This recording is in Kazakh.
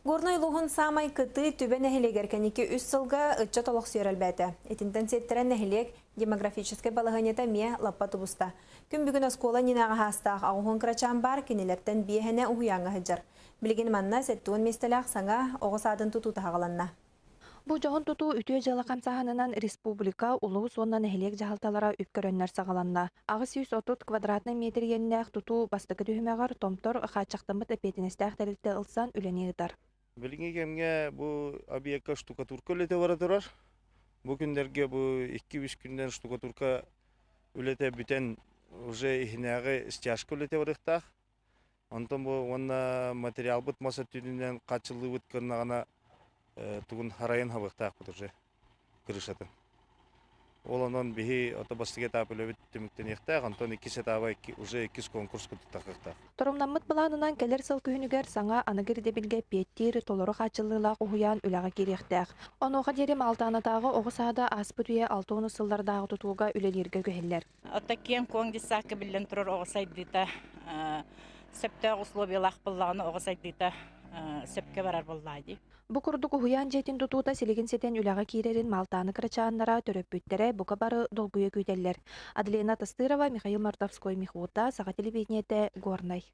Горной луғын самай кыты түбен әхілегер кәнеке үс сылға үтчі толық сүйерілбәті. Этинтен сеттерен әхілек демографическай балығанета мия лаппа тубуста. Күн бүгін оскола нинаға хастақ ағуғын крачан бар кенелерттен биехіне ұхуянға хыджар. Білген манна сеттуын местелақ саңа оғыс адын тұту тағаланна. Бу жоғын тұту үтіе жылы қамсағанынан республика улуу соннан әхілек жағалталара үпкөрөннөр сағаланна. Ағыс 130 квадратный метр еннәқ тұту бастықы дүхімеғар томтор қачақтамыт әпетіністәқ тәрілті ылсан үленегдар. Біліңе кемге бұл объектка штукатурка үлете бара тұрар. Бұл күндерге бұл 2-3 күнден штукатурка үлете бүтен уже ихинеғі стяжка үлете барықтақ. Онтан бұл онна материал бұт маса түнінен қачылы бұт кірнағана тугун харайын хабықтақ бұд уже кірішатын. Ол онын бігі отобастыге тапылы бүт түміктен еқтақ, онтан 2 сетаба уже 2 конкурс күттіқтақ еқтақ. Торумнаммыт баланынан келер сыл күхінігер саңа анығыр дебілге петтир толору қачылылақ ұхуян үліға керектәқ. Онуға дерім алтанатағы оғысада аспытуе 6 сылдардағы тұтуға үлелерге көхелер. Отаккен коңдисақы білін тұрыр оғысайдыйта, сәптәғ условиялақ болағыны оғысайдыйта сәпке барар боллайды. Бу курдук уһуян жетин тутуута силигин сетен үлага киирерин малтааны кырачааннара төрөппүттере бука бары долгуя күйтеллер. Аделина Тастырова, Михаил Мартовской, Михута, Саха телевидениете, Горной.